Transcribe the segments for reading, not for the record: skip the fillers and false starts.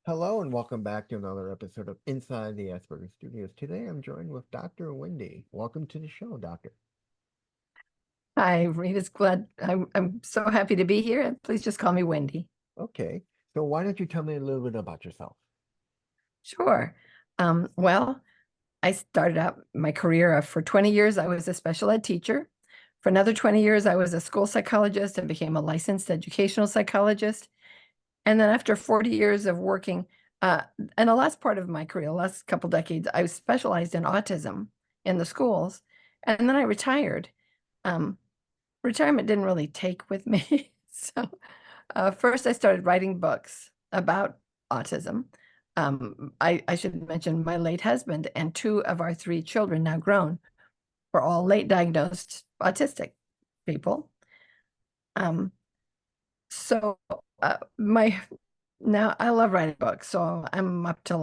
Hello and welcome back to another episode of Inside the Asperger Studios. Today I'm joined with Dr. Wendy. Welcome to the show, Doctor. Hi, Rita's glad. I'm so happy to be here. Please just call me Wendy. Okay, so why don't you tell me a little bit about yourself? Sure. Well, I started out my career for 20 years. I was a special ed teacher. For another 20 years, I was a school psychologist and became a licensed educational psychologist. And then after 40 years of working, and the last part of my career, the last couple decades, I specialized in autism in the schools. And then I retired. Um, Retirement didn't really take with me. So first, I started writing books about autism. I should mention my late husband and two of our three children, now grown, were all late diagnosed autistic people. Um, so my now I love writing books. So I'm up to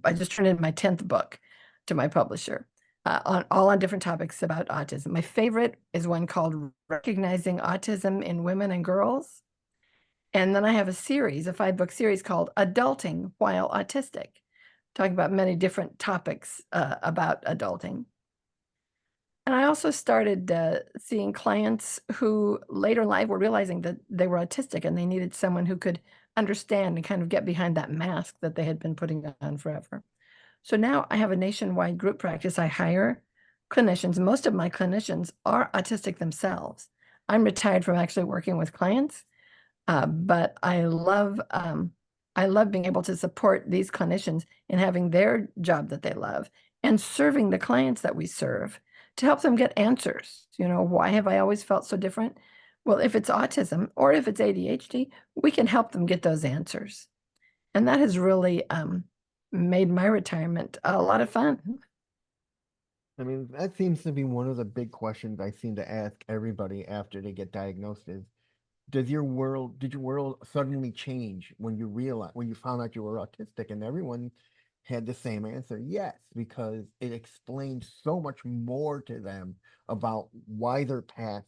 I just turned in my 10th book to my publisher on all on different topics about autism. My favorite is one called Recognizing Autism in Women and Girls. And then I have a series, a 5-book series called Adulting While Autistic, talking about many different topics about adulting. And I also started seeing clients who later in life were realizing that they were autistic and they needed someone who could understand and kind of get behind that mask that they had been putting on forever. So now I have a nationwide group practice. I hire clinicians. Most of my clinicians are autistic themselves. I'm retired from actually working with clients, but I love being able to support these clinicians in having their job that they love and serving the clients that we serve to help them get answers. You know, why have I always felt so different? Well, if it's autism or if it's ADHD, we can help them get those answers. And that has really made my retirement a lot of fun. I mean, that seems to be one of the big questions I seem to ask everybody after they get diagnosed is, did your world suddenly change when when you found out you were autistic? And everyone had the same answer, yes, because it explained so much more to them about why their past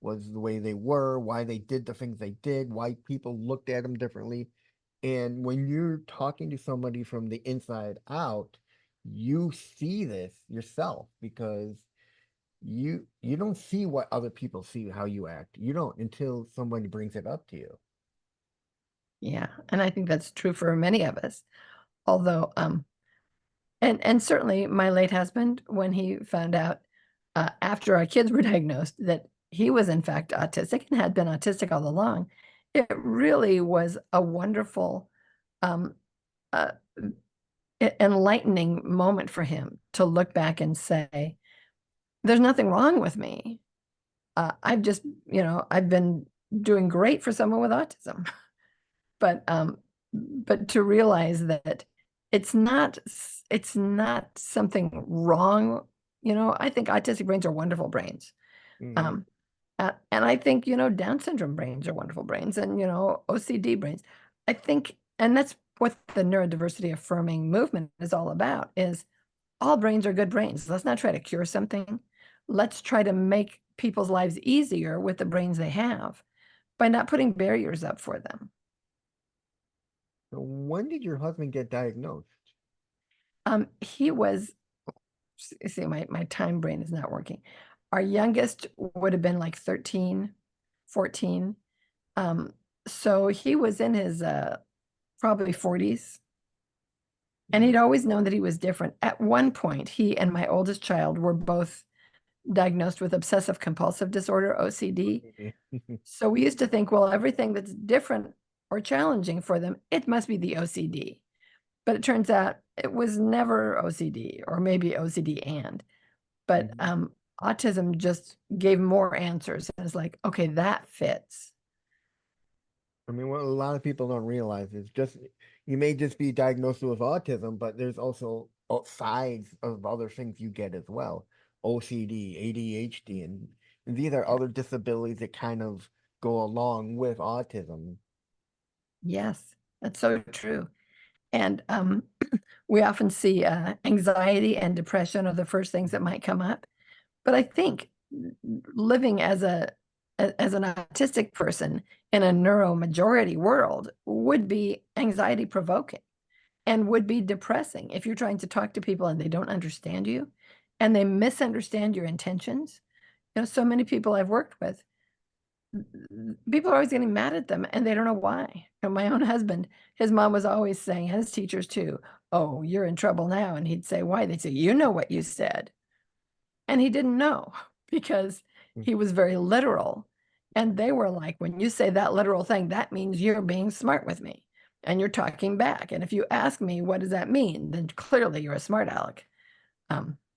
was the way they were, why they did the things they did, why people looked at them differently. And when you're talking to somebody from the inside out, you see this yourself because you don't see what other people see how you act. You don't until somebody brings it up to you. Yeah, and I think that's true for many of us. Although, and certainly my late husband, when he found out after our kids were diagnosed that he was in fact autistic and had been autistic all along, it really was a wonderful, um, uh, enlightening moment for him to look back and say, "There's nothing wrong with me. I've just, I've been doing great for someone with autism." But to realize that it's not it's not something wrong. I think autistic brains are wonderful brains. Hmm. Um, and I think, Down syndrome brains are wonderful brains and, OCD brains. I think, and that's what the neurodiversity affirming movement is all about, is all brains are good brains. Let's not try to cure something. Let's try to make people's lives easier with the brains they have by not putting barriers up for them. So when did your husband get diagnosed? He was, see, my time brain is not working. Our youngest would have been like 13, 14. Um, so he was in his probably 40s. And Mm. he'd always known that he was different. At one point, he and my oldest child were both diagnosed with obsessive compulsive disorder, OCD. Okay. So we used to think, well, everything that's different or challenging for them, it must be the OCD. But it turns out it was never OCD, or maybe OCD but Mhm. autism just gave more answers. And it's like, okay, that fits. I mean, what a lot of people don't realize is just you may just be diagnosed with autism, but there's also sides of other things you get as well. OCD, ADHD, and these are Yeah. other disabilities that kind of go along with autism. Yes, that's so true. And we often see anxiety and depression are the first things that might come up. But I think living as as an autistic person in a neuromajority world would be anxiety provoking and would be depressing if you're trying to talk to people and they don't understand you and they misunderstand your intentions. So many people I've worked with, people are always getting mad at them and they don't know why. My own husband, his mom was always saying, his teachers too, "Oh, you're in trouble now." And he'd say, "Why?" They'd say, "You know what you said." And he didn't know because Mm. he was very literal. And they were like, "When you say that literal thing, that means you're being smart with me and you're talking back. And if you ask me, what does that mean? Then clearly you're a smart aleck."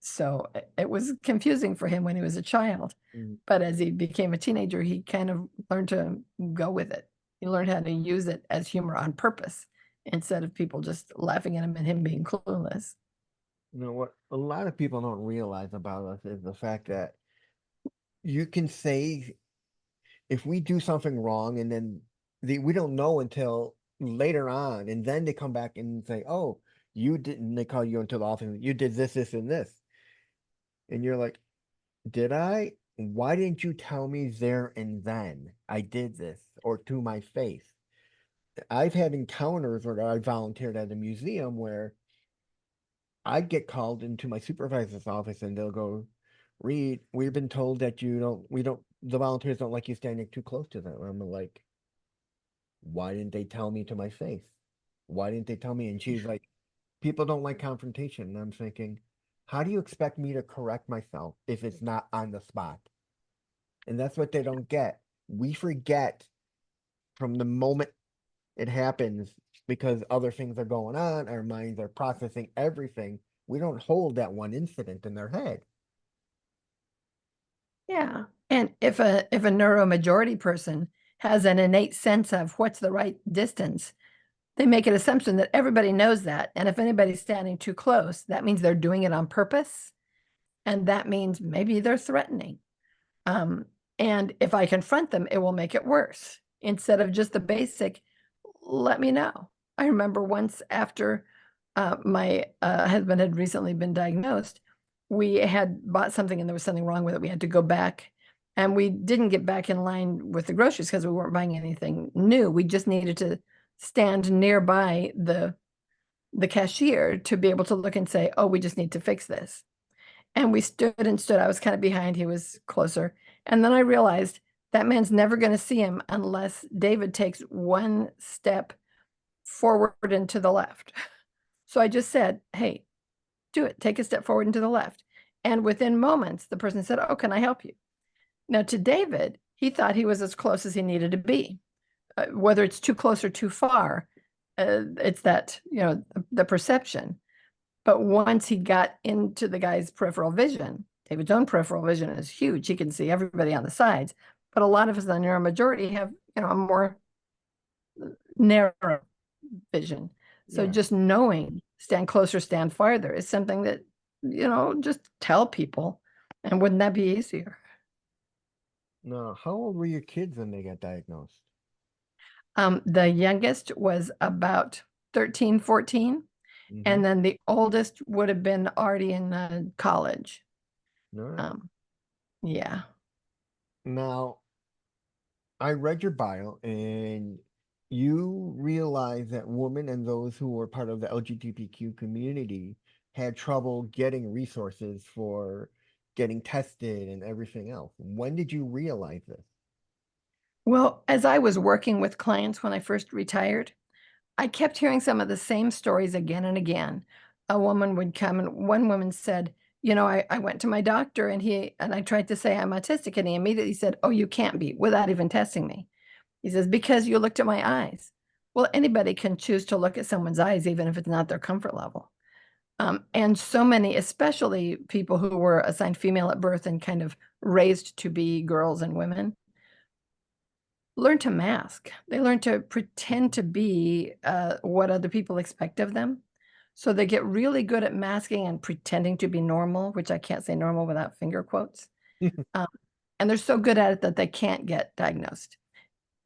So it was confusing for him when he was a child. Mm. But as he became a teenager, he kind of learned to go with it. He learned how to use it as humor on purpose instead of people just laughing at him and him being clueless. You know what a lot of people don't realize about us is the fact that you can say if we do something wrong and then we don't know until later on, and then they come back and say, "Oh, you didn't." They call you into the office. You did this, this, and this, and you're like, "Did I? Why didn't you tell me there and then I did this or to my face?" I've had encounters where I volunteered at a museum where I'd get called into my supervisor's office and they'll go, "Reed, we've been told that the volunteers don't like you standing too close to them." I'm like, "Why didn't they tell me to my face? Why didn't they tell me?" And she's like, "People don't like confrontation." And I'm thinking, how do you expect me to correct myself if it's not on the spot? And that's what they don't get. We forget from the moment it happens because other things are going on, our minds are processing everything. We don't hold that one incident in their head. Yeah. And if a neuromajority person has an innate sense of what's the right distance, they make an assumption that everybody knows that. And if anybody's standing too close, that means they're doing it on purpose. And that means maybe they're threatening. Um, and if I confront them, it will make it worse instead of just the basic, "Let me know." I remember once after my husband had recently been diagnosed, we had bought something and there was something wrong with it. We had to go back and we didn't get back in line with the groceries because we weren't buying anything new. We just needed to stand nearby the cashier to be able to look and say, "Oh, we just need to fix this." And we stood and stood. I was kind of behind, he was closer. And then I realized that man's never going to see him unless David takes one step forward and to the left. So I just said, "Hey, do it. Take a step forward and to the left." And within moments, the person said, "Oh, can I help you?" Now, to David, he thought he was as close as he needed to be. Whether it's too close or too far, it's that, the perception. But once he got into the guy's peripheral vision, David's own peripheral vision is huge. He can see everybody on the sides. But a lot of us in the neuromajority have, a more narrow vision. So Yeah. just knowing stand closer, stand farther is something that, just tell people. And wouldn't that be easier? Now, how old were your kids when they got diagnosed? The youngest was about 13, 14, Mm-hmm. and then the oldest would have been already in college. All right. Um, yeah. Now, I read your bio and you realize that women and those who were part of the LGBTQ community had trouble getting resources for getting tested and everything else. When did you realize this? Well, as I was working with clients when I first retired, I kept hearing some of the same stories again and again. A woman would come, and one woman said, "I went to my doctor and I tried to say I'm autistic, and he immediately said, 'Oh, you can't be,' without even testing me." He says, "Because you looked at my eyes." Well, anybody can choose to look at someone's eyes, even if it's not their comfort level. And so many, especially people who were assigned female at birth and kind of raised to be girls and women, learn to mask. They learn to pretend to be what other people expect of them. So they get really good at masking and pretending to be normal, which I can't say normal without finger quotes. Um, and they're so good at it that they can't get diagnosed.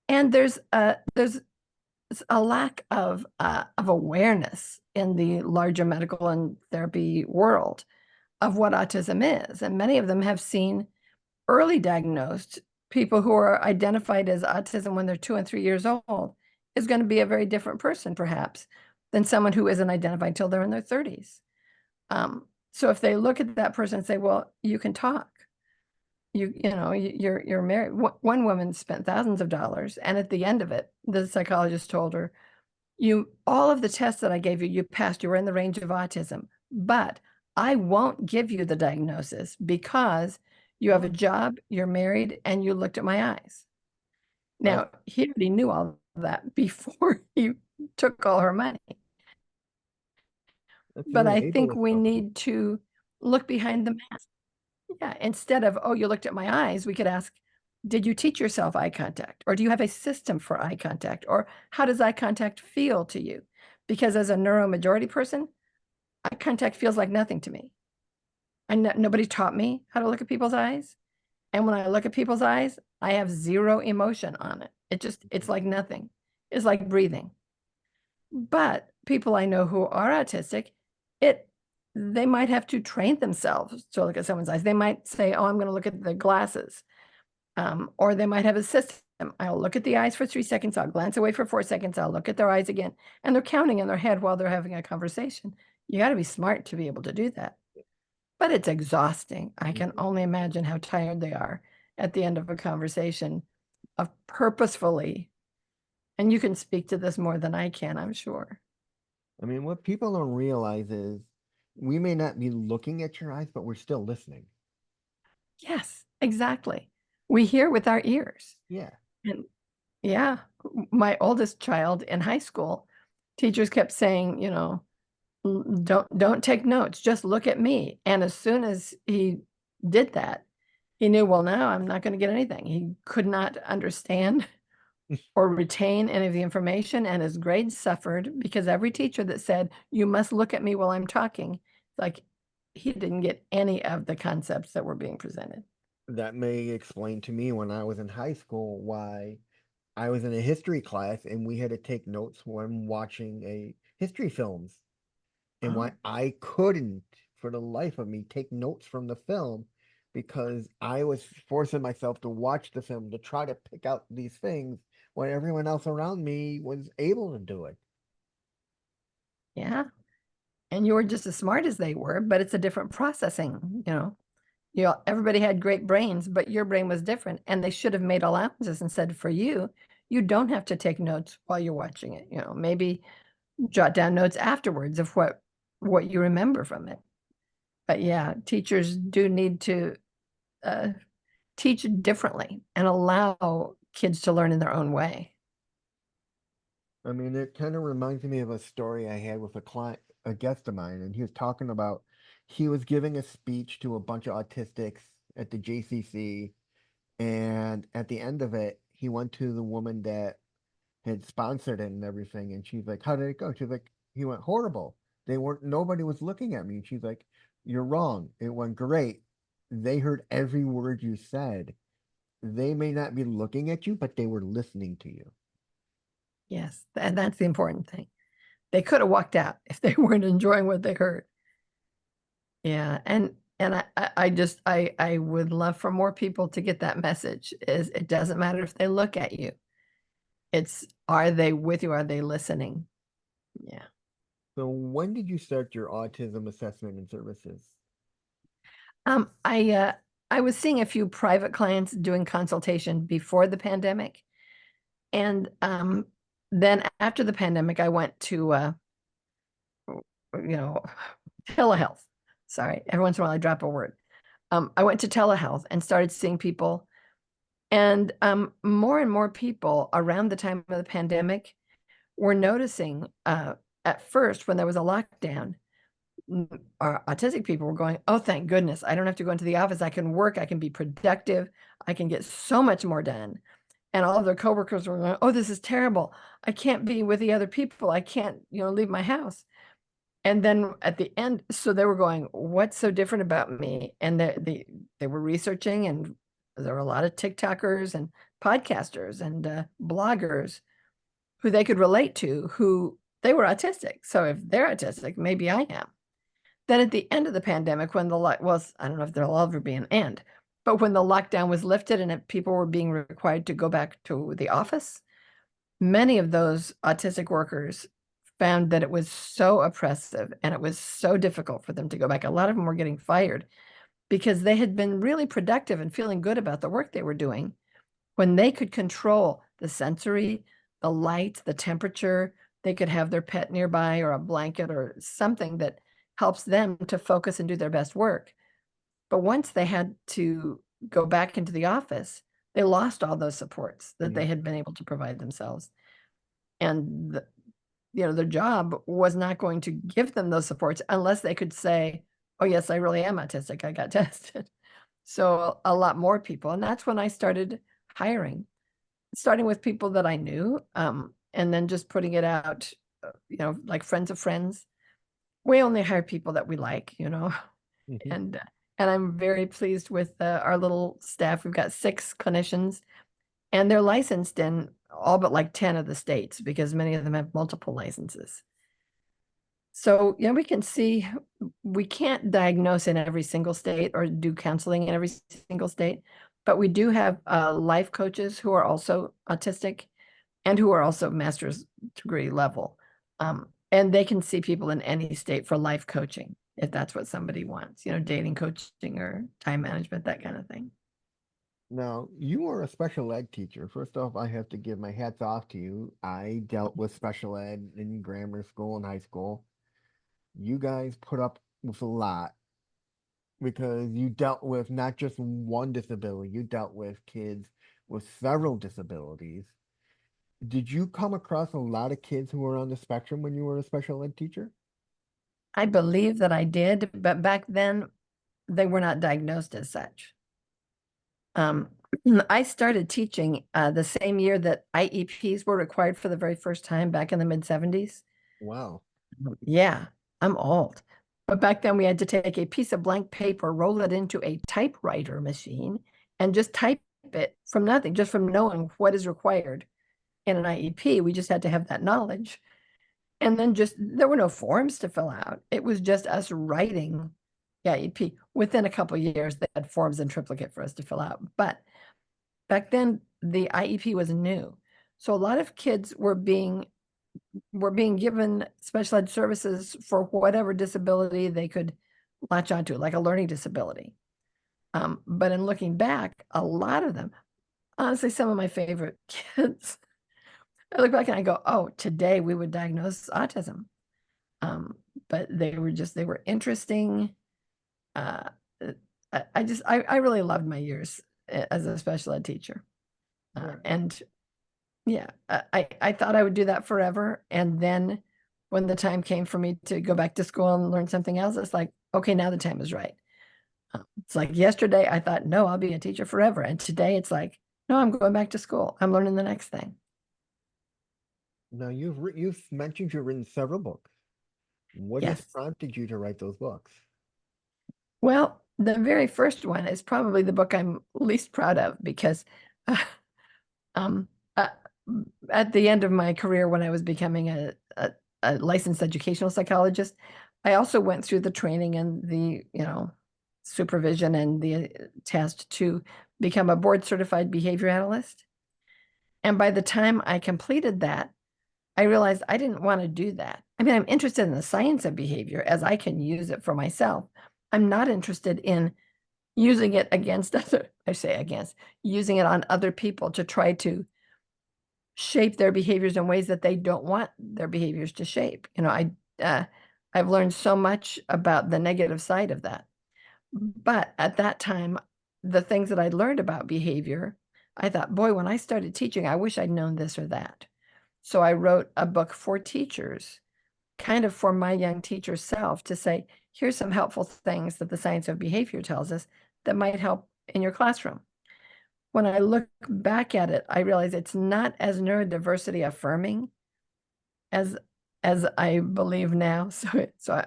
And there's a lack of awareness in the larger medical and therapy world of what autism is, and many of them have seen early diagnosed people who are identified as autism when they're 2 and 3 years old is going to be a very different person, perhaps, than someone who isn't identified till they're in their 30s. So if they look at that person and say, well, you can talk, you're married. One woman spent thousands of dollars, and at the end of it, the psychologist told her, all of the tests that I gave you, you passed, you were in the range of autism, but I won't give you the diagnosis because you have a job, you're married, and you looked at my eyes. That's Now, he already knew all of that before he took all her money. that's But very I think ableist we of him. need to look behind the mask. Yeah, instead of, oh, you looked at my eyes, we could ask, did you teach yourself eye contact? Or do you have a system for eye contact? Or how does eye contact feel to you? Because as a neuromajority person, eye contact feels like nothing to me. And nobody taught me how to look at people's eyes. And when I look at people's eyes, I have zero emotion on it. It's like nothing. It's like breathing. But people I know who are autistic, they might have to train themselves to look at someone's eyes. They might say, oh, I'm going to look at the glasses. Or they might have a system. I'll look at the eyes for 3 seconds. I'll glance away for 4 seconds. I'll look at their eyes again. And they're counting in their head while they're having a conversation. You got to be smart to be able to do that. But it's exhausting. I can Mhm. only imagine how tired they are at the end of a conversation of purposefully, and you can speak to this more than I can, I'm sure. I mean, what people don't realize is we may not be looking at your eyes, but we're still listening. Yes, exactly. We hear with our ears. Yeah. And yeah, my oldest child in high school, teachers kept saying, don't take notes, just look at me. And as soon as he did that, he knew, well, now I'm not going to get anything. He could not understand or retain any of the information, and his grades suffered because every teacher that said, you must look at me while I'm talking, like he didn't get any of the concepts that were being presented. That may explain to me when I was in high school why I was in a history class and we had to take notes when watching a history films, and why Oh, I couldn't for the life of me take notes from the film because I was forcing myself to watch the film to try to pick out these things when everyone else around me was able to do it. yeah. And you were just as smart as they were, but it's a different processing. Everybody had great brains, but your brain was different. And they should have made allowances and said, for you, you don't have to take notes while you're watching it. Maybe jot down notes afterwards of what you remember from it. But yeah, teachers do need to uh, teach differently and allow kids to learn in their own way. I mean, it kind of reminds me of a story I had with a client, a guest of mine, and he was talking about he was giving a speech to a bunch of autistics at the JCC, and at the end of it, he went to the woman that had sponsored it and everything, and she's like, "How did it go?" She's like, "He went horrible. Nobody was looking at me." And she's like, "You're wrong. It went great. They heard every word you said. They may not be looking at you, but they were listening to you." Yes, and that's the important thing. They could have walked out if they weren't enjoying what they heard. Yeah, and I would love for more people to get that message. Is it doesn't matter if they look at you. It's are they with you? Are they listening? Yeah. So when did you start your autism assessment and services? Um, I uh, I was seeing a few private clients doing consultation before the pandemic, and then after the pandemic, I went to you know telehealth. Sorry, every once in a while I drop a word. I went to telehealth and started seeing people, and more and more people around the time of the pandemic were noticing. At first, when there was a lockdown, our autistic people were going, oh, thank goodness. I don't have to go into the office. I can work. I can be productive. I can get so much more done. And all of their coworkers were going, oh, this is terrible. I can't be with the other people. I can't, leave my house. And then at the end, so they were going, what's so different about me? And they were researching, and there were a lot of TikTokers and podcasters and bloggers who they could relate to, who they were autistic. So if they're autistic, maybe I am. Then at the end of the pandemic, when the light was, I don't know if there'll ever be an end, But when the lockdown was lifted and people were being required to go back to the office, many of those autistic workers found that it was so oppressive and it was so difficult for them to go back. A lot of them were getting fired because they had been really productive and feeling good about the work they were doing when they could control the sensory, the light, the temperature. They could have their pet nearby or a blanket or something that helps them to focus and do their best work. But once they had to go back into the office, they lost all those supports that they Mhm. had been able to provide themselves. And their job was not going to give them those supports unless they could say, oh yes, I really am autistic, I got tested. So a lot more people, and that's when I started hiring, starting with people that I knew, and then just putting it out, like friends of friends. We only hire people that we like, Mhm. and I'm very pleased with our little staff. We've got 6 clinicians, and they're licensed in all but like 10 of the states because many of them have multiple licenses. So, we can see we can't diagnose in every single state or do counseling in every single state, but we do have life coaches who are also autistic and who are also master's degree level. And they can see people in any state for life coaching if that's what somebody wants, dating coaching or time management, that kind of thing. Now, you are a special ed teacher. First off, I have to give my hats off to you. I dealt with special ed in grammar school and high school. You guys put up with a lot because you dealt with not just one disability, you dealt with kids with several disabilities. Did you come across a lot of kids who were on the spectrum when you were a special ed teacher? I believe that I did, but back then they were not diagnosed as such. Um, I started teaching the same year that IEPs were required for the very first time back in the mid 70s. Wow. Yeah, I'm old. But back then we had to take a piece of blank paper, roll it into a typewriter machine, and just type it from nothing, just from knowing what is required in an IEP. We just had to have that knowledge. And then there were no forms to fill out. It was just us writing the IEP. Within a couple of years, they had forms in triplicate for us to fill out. But back then, the IEP was new. So a lot of kids were being given special ed services for whatever disability they could latch onto, like a learning disability. But in looking back, a lot of them, honestly, some of my favorite kids, I look back and I go, oh, today we would diagnose autism. Um, but they were interesting. Uh, I really loved my years as a special ed teacher. Yeah. And yeah, I thought I would do that forever. And then when the time came for me to go back to school and learn something else, it's like, okay, now the time is right. It's like yesterday I thought, no, I'll be a teacher forever. And today it's like, no, I'm going back to school. I'm learning the next thing. Now you've mentioned you've written several books. What has Yes. prompted you to write those books? Well, the very first one is probably the book I'm least proud of because uh, um, uh, at the end of my career, when I was becoming a licensed educational psychologist, I also went through the training and the, supervision and the test to become a board certified behavior analyst. And by the time I completed that, I realized I didn't want to do that. I mean, I'm interested in the science of behavior as I can use it for myself. I'm not interested in using it against using it on other people to try to shape their behaviors in ways that they don't want their behaviors to shape. I've learned so much about the negative side of that. But at that time, the things that I learned about behavior, I thought, boy, when I started teaching, I wish I'd known this or that. So I wrote a book for teachers, kind of for my young teacher self, to say, here's some helpful things that the science of behavior tells us that might help in your classroom. When I look back at it, I realize it's not as neurodiversity affirming as I believe now. So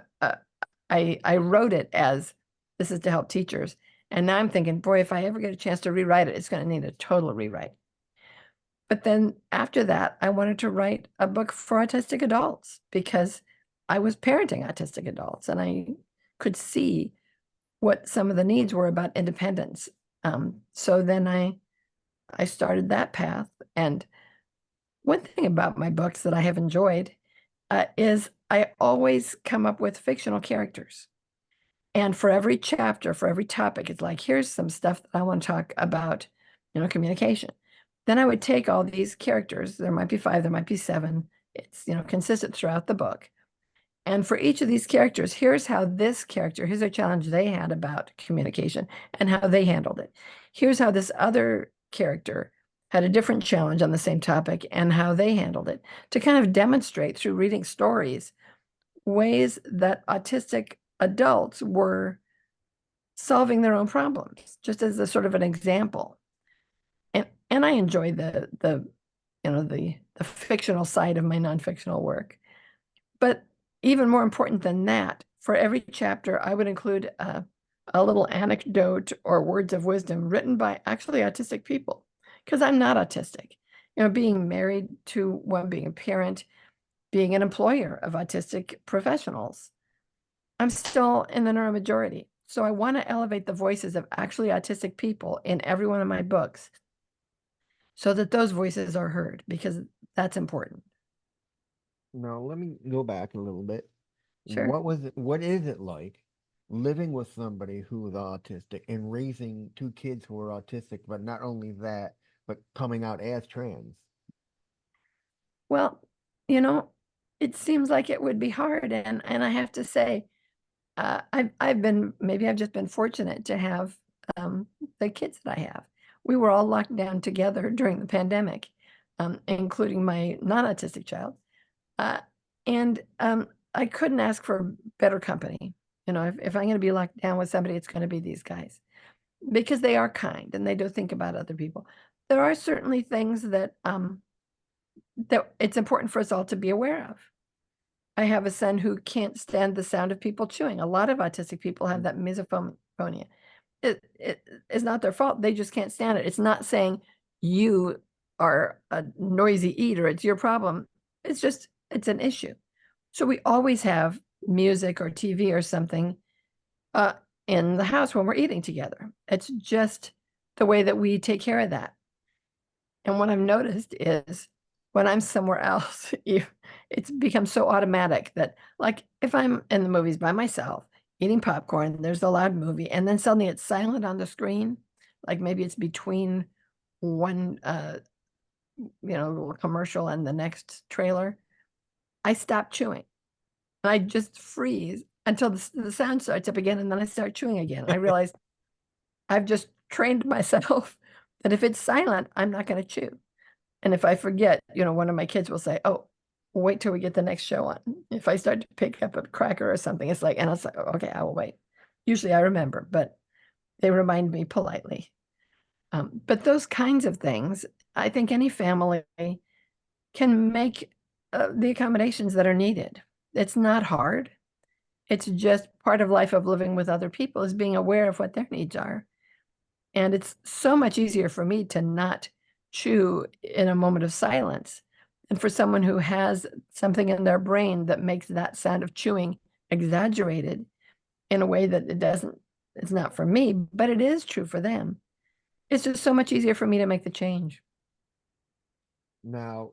I wrote it as this is to help teachers, and now I'm thinking, boy, if I ever get a chance to rewrite it, it's going to need a total rewrite. But then after that, I wanted to write a book for autistic adults because I was parenting autistic adults, and I could see what some of the needs were about independence So then I started that path. And one thing about my books that I have enjoyed is I always come up with fictional characters. And for every chapter, for every topic, it's like, here's some stuff that I want to talk about, communication. Then I would take all these characters, there might be 5, there might be 7. It's, consistent throughout the book. And for each of these characters, here's how this character, here's a challenge they had about communication and how they handled it. Here's how this other character had a different challenge on the same topic and how they handled it, to kind of demonstrate through reading stories ways that autistic adults were solving their own problems, just as a sort of an example. And I enjoy the fictional side of my non-fictional work. But even more important than that, for every chapter, I would include a little anecdote or words of wisdom written by actually autistic people, because I'm not autistic. Being married to one, being a parent, being an employer of autistic professionals, I'm still in the neuromajority. So I want to elevate the voices of actually autistic people in every one of my books so that those voices are heard, because that's important. Now, let me go back a little bit. Sure. What is it like living with somebody who is autistic and raising 2 kids who are autistic, but not only that, but coming out as trans? Well, you know, it seems like it would be hard, and I have to say, maybe I've just been fortunate to have the kids that I have. We were all locked down together during the pandemic, including my non-autistic child, uh, and I couldn't ask for better company. If I'm going to be locked down with somebody, it's going to be these guys, because they are kind and they do think about other people. There are certainly things that it's important for us all to be aware of. I have a son who can't stand the sound of people chewing. A lot of autistic people have that misophonia. It is not their fault. They just can't stand it. It's not saying you are a noisy eater. It's your problem. It's an issue. So we always have music or TV or something uh, in the house when we're eating together. It's just the way that we take care of that. And what I've noticed is when I'm somewhere else, it's become so automatic that, like, if I'm in the movies by myself, eating popcorn, there's a loud movie, and then suddenly it's silent on the screen, like maybe it's between one, little commercial and the next trailer, I stop chewing. And I just freeze until the sound starts up again, and then I start chewing again. I realize I've just trained myself that if it's silent, I'm not going to chew. And if I forget, one of my kids will say, "Oh, wait till we get the next show on." If I start to pick up a cracker or something, it's like, and I'll say, "Oh, okay, I will wait." Usually I remember, but they remind me politely. But those kinds of things, I think any family can make the accommodations that are needed. It's not hard. It's just part of life of living with other people, is being aware of what their needs are. And it's so much easier for me to not chew in a moment of silence and for someone who has something in their brain that makes that sound of chewing exaggerated in a way that it's not for me, but it is true for them. It's just so much easier for me to make the change. Now,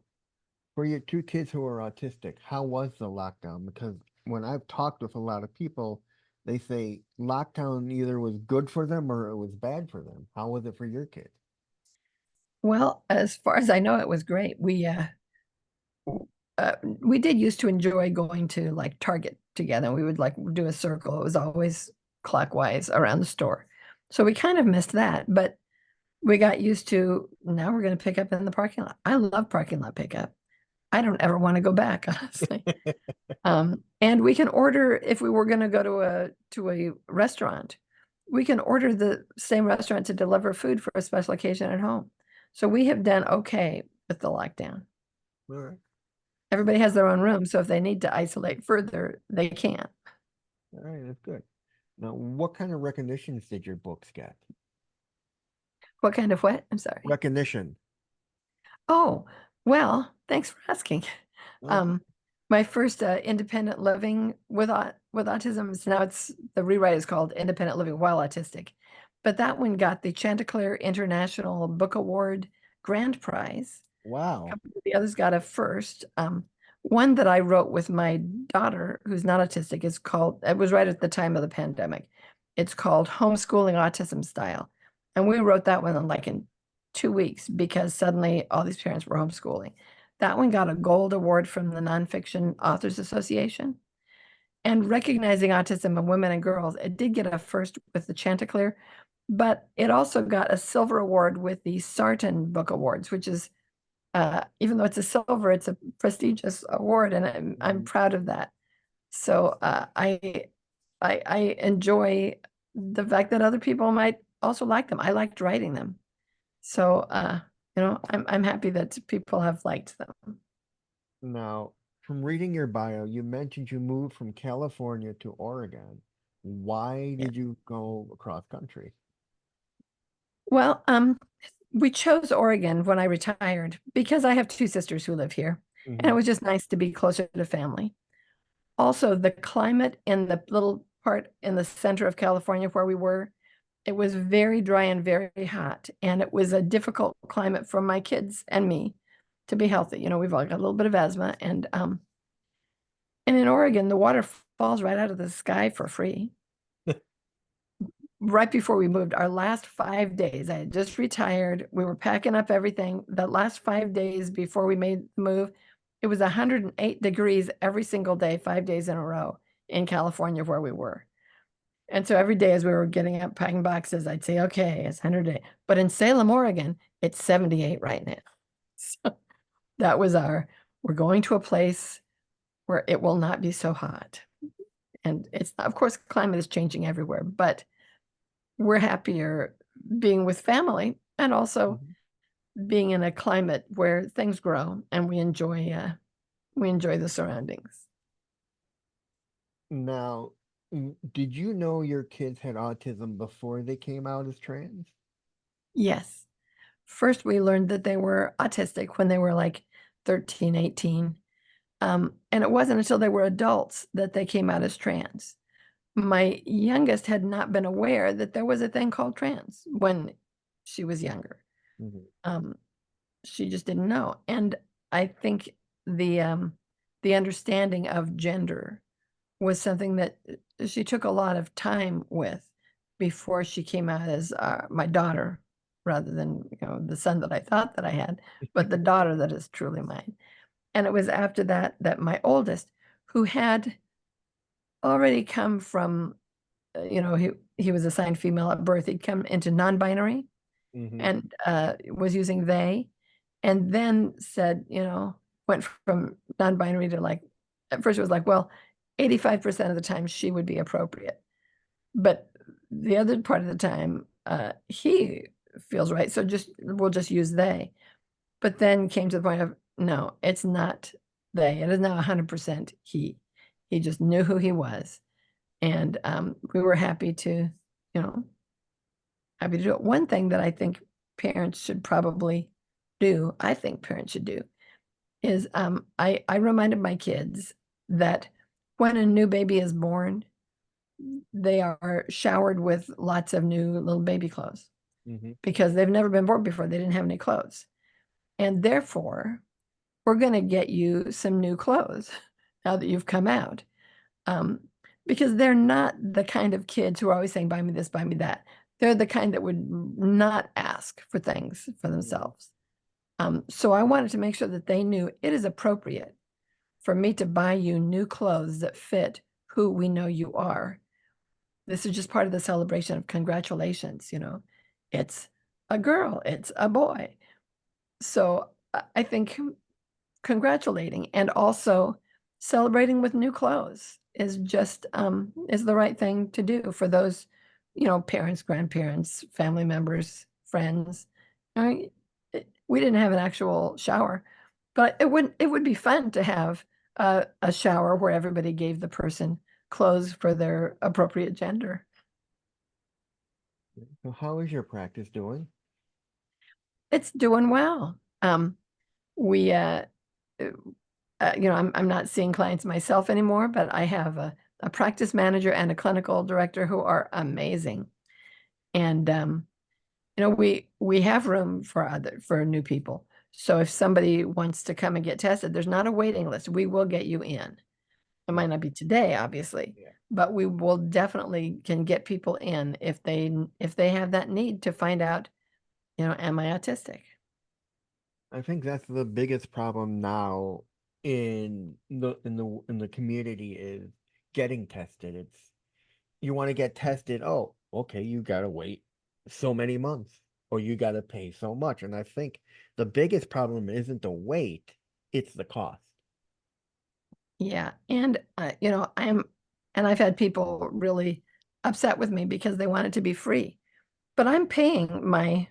for your 2 kids who are autistic, how was the lockdown? Because when I've talked with a lot of people, they say lockdown either was good for them or it was bad for them. How was it for your kids? Well, as far as I know, it was great. We did used to enjoy going to like Target together. We would like do a circle. It was always clockwise around the store. So we kind of missed that, but we got used to, now we're going to pick up in the parking lot. I love parking lot pickup. I don't ever want to go back, honestly. And we can order, if we were going to go to a restaurant, we can order the same restaurant to deliver food for a special occasion at home. So we have done okay with the lockdown. All right. Everybody has their own room, so if they need to isolate further, they can. All right, that's good. Now, what kind of recognitions did your books get? What kind of what? I'm sorry. Recognition. Oh, well, thanks for asking. Oh, Um, my first independent living with autism, so now the rewrite is called Independent Living While Autistic. but that one got the Chanticleer International Book Award Grand Prize. A Wow. couple of the others got a first. One that I wrote with my daughter, who's not autistic, is called, it was right at the time of the pandemic. It's called Homeschooling Autism Style. And we wrote that one in like in 2 weeks because suddenly all these parents were homeschooling. That one got a gold award from the Nonfiction Authors Association. And recognizing autism in women and girls, it did get a first with the Chanticleer, but it also got a silver award with the Sarton Book Awards, which is even though it's a silver, it's a prestigious award, and I'm Mhm. proud of that. So I enjoy the fact that other people might also like them. I liked writing them, so I'm happy that people have liked them. Now, from reading your bio, you mentioned you moved from California to Oregon. Why Yeah. did you go across country? Well, we chose Oregon when I retired because I have two sisters who live here, and it Hmm. was just nice to be closer to family. Also, the climate in the little part in the center of California where we were, it was very dry and very hot, and it was a difficult climate for my kids and me to be healthy. We've all got a little bit of asthma, and in Oregon, the water falls right out of the sky for free. Right before we moved, our last 5 days, I had just retired. We were packing up everything. The last 5 days before we made the move, it was 108 degrees every single day, 5 days in a row in California where we were. And so every day as we were getting up, packing boxes, I'd say, okay, it's 100 days. But in Salem, Oregon, it's 78 right now. So that was we're going to a place where it will not be so hot. And it's, of course, climate is changing everywhere, but we're happier being with family and also Mhm. being in a climate where things grow and we enjoy the surroundings. Now, did you know your kids had autism before they came out as trans? Yes. First, we learned that they were autistic when they were like 13, 18. And it wasn't until they were adults that they came out as trans. My youngest had not been aware that there was a thing called trans when she was younger. Hmm. Um, she just didn't know. And I think the um, the understanding of gender was something that she took a lot of time with before she came out as my daughter, rather than the son that I thought that I had, but the daughter that is truly mine. And it was after that that my oldest, who had already come from, he was assigned female at birth, he'd come into non-binary Hmm. and was using they, and then said, went from non-binary to like, at first it was like, well, 85% of the time she would be appropriate. But the other part of the time, he feels right. So we'll just use they. But then came to the point of, no, it's not they. It is now 100% he. He just knew who he was. And we were you know, happy to do it. One thing that I think parents should probably do, I think parents should do, is I reminded my kids that when a new baby is born, they are showered with lots of new little baby clothes Hmm. because they've never been born before. They didn't have any clothes. And therefore, we're going to get you some new clothes now that you've come out. Um, because they're not the kind of kids who are always saying, buy me this, buy me that. They're the kind that would not ask for things for Hmm. themselves. So I wanted to make sure that they knew it is appropriate for me to buy you new clothes that fit who we know you are. This is just part of the celebration of congratulations. It's a girl, it's a boy. So I think congratulating and also celebrating with new clothes is the right thing to do for those, parents, grandparents, family members, friends. We didn't have an actual shower, but it would be fun to have a shower where everybody gave the person clothes for their appropriate gender. So how is your practice doing? It's doing well. We uh, I'm not seeing clients myself anymore, but I have a practice manager and a clinical director who are amazing. And we have room for new people. So if somebody wants to come and get tested, there's not a waiting list. We will get you in. It might not be today, obviously, Yeah. but we will definitely can get people in if they have that need to find out, am I autistic? I think that's the biggest problem now in the community is getting tested. It's you want to get tested. Oh, okay, you gotta wait so many months, or you gotta pay so much. And I think the biggest problem isn't the wait, it's the cost. Yeah, and I've had people really upset with me because they want it to be free, but I'm paying my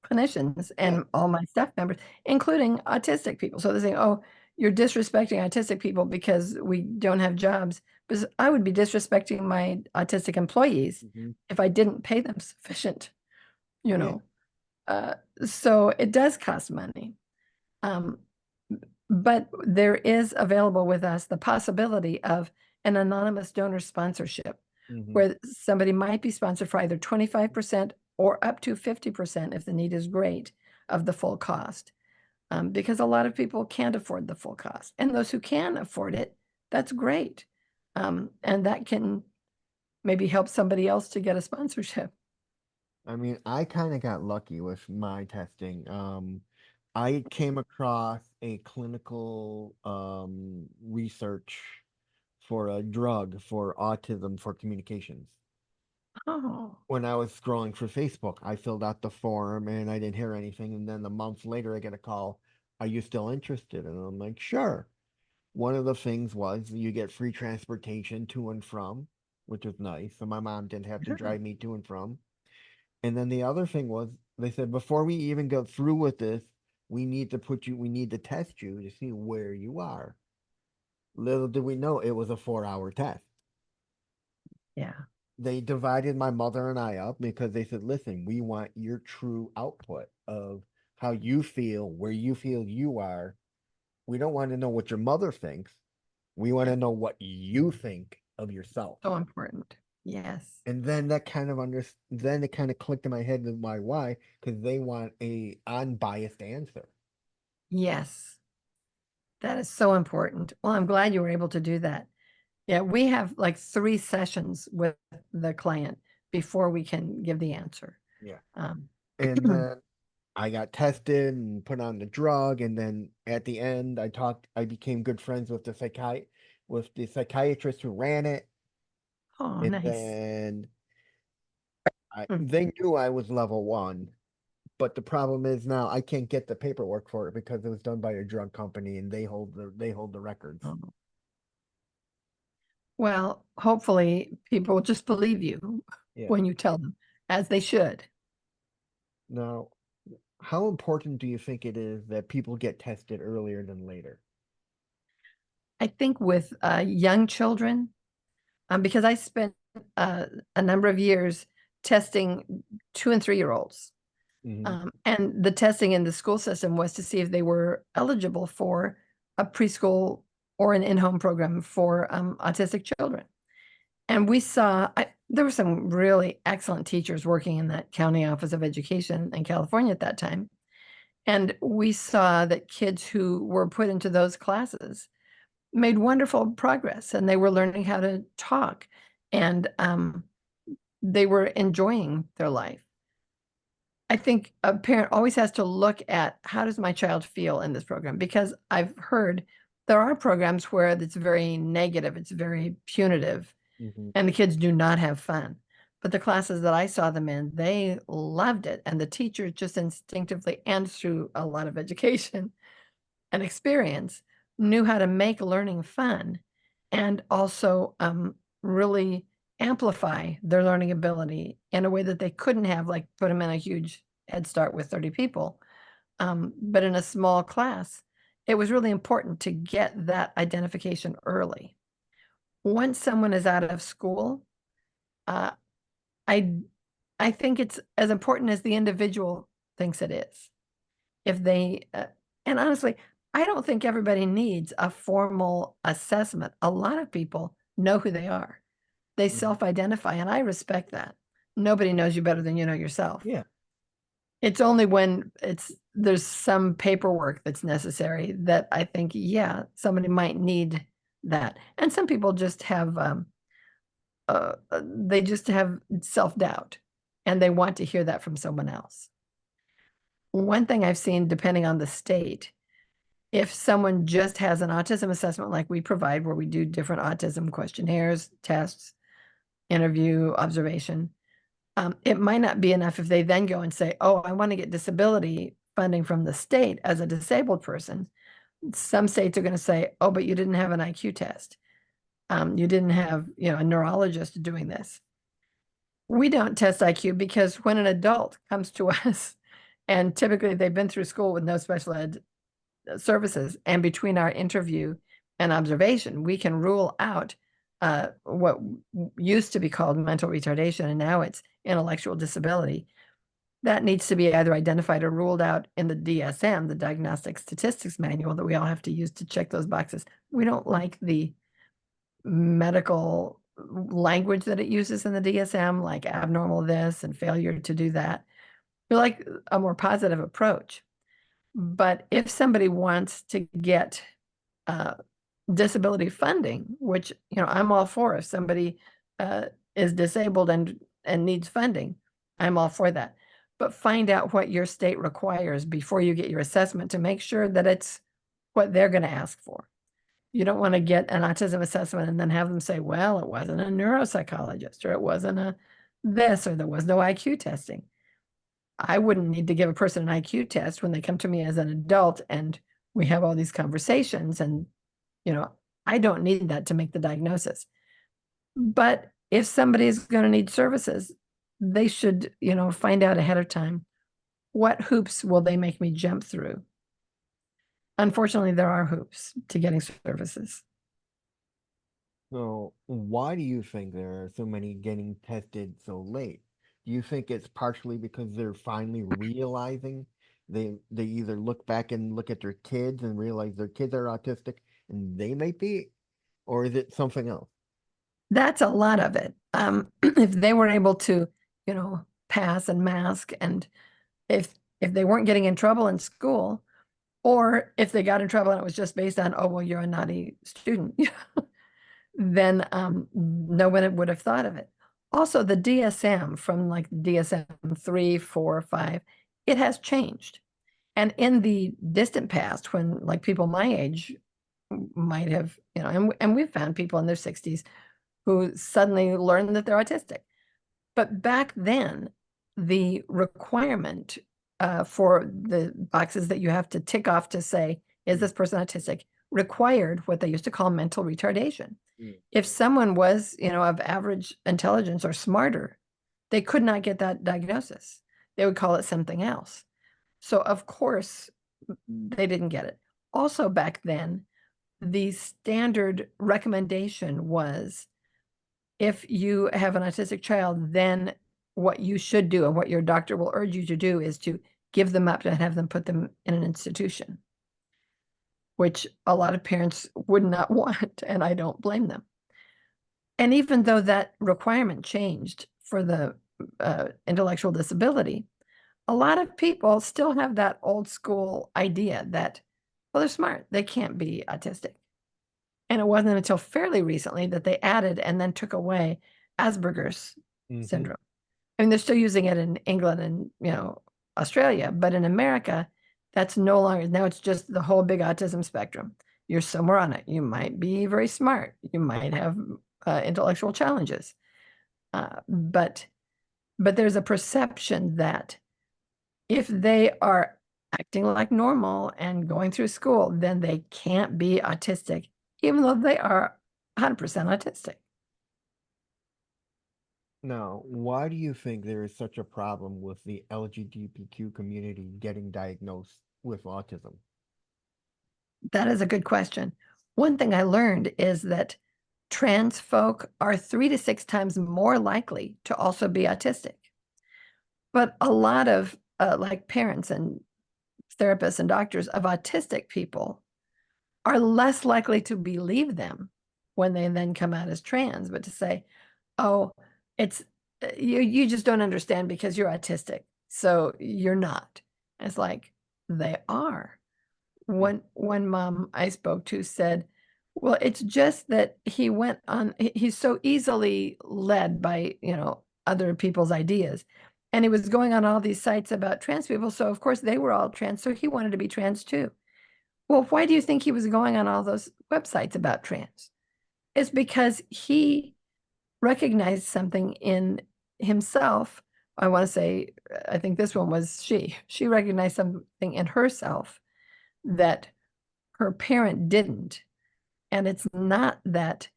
clinicians Yeah. and all my staff members, including autistic people. So they're saying, "Oh, you're disrespecting autistic people because we don't have jobs." Because I would be disrespecting my autistic employees Hmm. if I didn't pay them sufficient, you Yeah. know. Uh, so it does cost money. Um, but there is available with us the possibility of an anonymous donor sponsorship Hmm. where somebody might be sponsored for either 25% or up to 50% if the need is great of the full cost. Because a lot of people can't afford the full cost. And those who can afford it, that's great. And that can maybe help somebody else to get a sponsorship. I mean, I kind of got lucky with my testing. I came across a clinical research for a drug for autism for communications. Oh, When I was scrolling through Facebook, I filled out the form and I didn't hear anything. And then a month later, I get a call, "Are you still interested?" And I'm like, "Sure." One of the things was you get free transportation to and from, which was nice. So my mom didn't have to sure. drive me to and from. And then the other thing was they said, before we even go through with this, we need to test you to see where you are. Little did we know it was a 4 hour test. Yeah. They divided my mother and I up because they said, listen, we want your true output of how you feel, where you feel you are. We don't want to know what your mother thinks. We want to know what you think of yourself. So important. Yes. And then then it kind of clicked in my head with my why, because they want a unbiased answer. Yes. That is so important. Well, I'm glad you were able to do that. Yeah, we have like 3 sessions with the client before we can give the answer. Yeah. Um, And then I got tested and put on the drug, and then at the end, I became good friends with with the psychiatrist who ran it, oh, and nice. then Mm. they knew I was level 1, but the problem is now I can't get the paperwork for it because it was done by a drug company, and they hold the records. Oh. Well, hopefully people will just believe you Yeah. when you tell them, as they should. Now, how important do you think it is that people get tested earlier than later? I think with young children, because I spent uh, a number of years testing 2 and 3-year-olds. Hmm. And the testing in the school system was to see if they were eligible for a preschool or an in-home program for autistic children. And there were some really excellent teachers working in that county office of education in California at that time. And we saw that kids who were put into those classes made wonderful progress and they were learning how to talk and they were enjoying their life. I think a parent always has to look at how does my child feel in this program? Because I've heard there are programs where it's very negative, it's very punitive, Hmm. and the kids do not have fun. But the classes that I saw them in, they loved it. And the teachers just instinctively and through a lot of education and experience knew how to make learning fun and also really amplify their learning ability in a way that they couldn't have, like put them in a huge head start with 30 people. But in a small class, it was really important to get that identification early. Once someone is out of school, uh, I I think it's as important as the individual thinks it is. If they and honestly, I don't think everybody needs a formal assessment. A lot of people know who they are. They Hmm. self-identify, and I respect that. nobody knows you better than you know yourself. Yeah. It's only when there's some paperwork that's necessary that I think, yeah, somebody might need that. And some people just have they just have self-doubt and they want to hear that from someone else. One thing I've seen, depending on the state, if someone just has an autism assessment like we provide, where we do different autism questionnaires, tests, interview, observation, it might not be enough if they then go and say, oh, I want to get disability funding from the state as a disabled person. Some states are going to say, oh, but you didn't have an IQ test. You didn't have, a neurologist doing this. We don't test IQ because when an adult comes to us, and typically they've been through school with no special ed services, and between our interview and observation, we can rule out what used to be called mental retardation, and now it's intellectual disability. That needs to be either identified or ruled out in the DSM, the Diagnostic Statistics Manual, that we all have to use to check those boxes. We don't like the medical language that it uses in the DSM, like abnormal this and failure to do that. We like a more positive approach. But if somebody wants to get disability funding, which, I'm all for, if somebody is disabled and needs funding, I'm all for that. But find out what your state requires before you get your assessment to make sure that it's what they're going to ask for. You don't want to get an autism assessment and then have them say, well, it wasn't a neuropsychologist, or it wasn't a this, or there was no IQ testing. I wouldn't need to give a person an IQ test when they come to me as an adult and we have all these conversations, and, I don't need that to make the diagnosis. But if somebody is going to need services, they should, find out ahead of time, what hoops will they make me jump through? Unfortunately, there are hoops to getting services. So why do you think there are so many getting tested so late? Do you think it's partially because they're finally realizing they either look back and look at their kids and realize their kids are autistic and they might be, or is it something else? That's a lot of it. If they were able to, pass and mask, and if they weren't getting in trouble in school, or if they got in trouble and it was just based on, oh, well, you're a naughty student, then no one would have thought of it. Also, the DSM from like DSM 3, 4, 5, it has changed. And in the distant past, when like people my age might have, and we've found people in their 60s who suddenly learn that they're autistic. But back then, the requirement for the boxes that you have to tick off to say, is this person autistic, required what they used to call mental retardation. If someone was, of average intelligence or smarter, they could not get that diagnosis. They would call it something else. So of course, they didn't get it. Also back then, the standard recommendation was, if you have an autistic child, then what you should do and what your doctor will urge you to do is to give them up and have them put them in an institution, which a lot of parents would not want, and I don't blame them. And even though that requirement changed for the intellectual disability, a lot of people still have that old school idea that, well, they're smart, they can't be autistic. And it wasn't until fairly recently that they added and then took away Asperger's syndrome. I mean, they're still using it in England and, Australia, but in America, that's no longer, now it's just the whole big autism spectrum. You're somewhere on it. You might be very smart. You might have intellectual challenges. But there's a perception that if they are acting like normal and going through school, then they can't be autistic, even though they are 100% autistic. Now, why do you think there is such a problem with the LGBTQ community getting diagnosed with autism? That is a good question. One thing I learned is that trans folk are 3 to 6 times more likely to also be autistic. But a lot of like parents and therapists and doctors of autistic people are less likely to believe them when they then come out as trans, but to say, oh, it's you just don't understand because you're autistic. So you're not. It's like they are. Mm. One mom I spoke to said, well, it's just that he's so easily led by, other people's ideas. And he was going on all these sites about trans people. So of course they were all trans. So he wanted to be trans too. Well, why do you think he was going on all those websites about trans? It's because he recognized something in himself. I want to say, I think this one was she. She recognized something in herself that her parent didn't. And it's not that,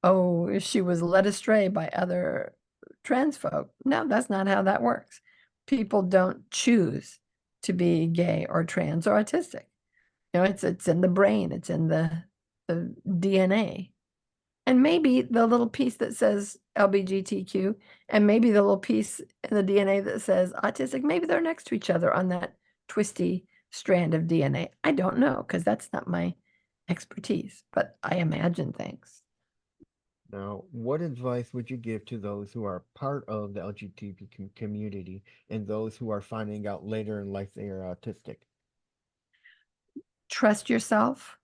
oh, she was led astray by other trans folk. No, that's not how that works. People don't choose to be gay or trans or autistic. It's in the brain, it's in the DNA. And maybe the little piece that says LGBTQ and maybe the little piece in the DNA that says autistic, maybe they're next to each other on that twisty strand of DNA. I don't know because that's not my expertise, but I imagine things. Now, what advice would you give to those who are part of the LGBT community and those who are finding out later in life they are autistic? Trust yourself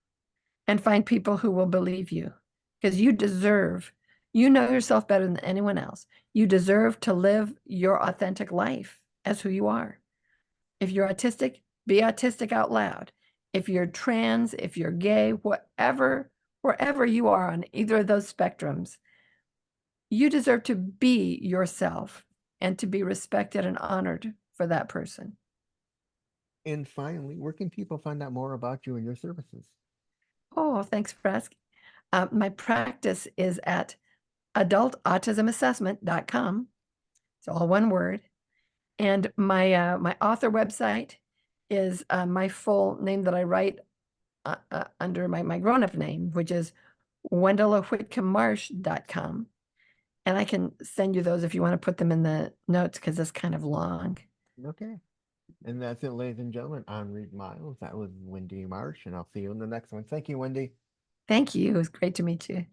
and find people who will believe you because you know yourself better than anyone else. You deserve to live your authentic life as who you are. If you're autistic, be autistic out loud. If you're trans, if you're gay, wherever you are on either of those spectrums, you deserve to be yourself and to be respected and honored for that person. And finally, where can people find out more about you and your services? Oh, thanks for asking. My practice is at adultautismassessment.com. It's all one word. And my author website is my full name that I write under my grown-up name, which is wendellawhitcommarsh.com. And I can send you those if you want to put them in the notes because it's kind of long. Okay. And that's it, ladies and gentlemen. I'm Reed Miles. That was Wendy Marsh, and I'll see you in the next one. Thank you, Wendy. Thank you. It was great to meet you.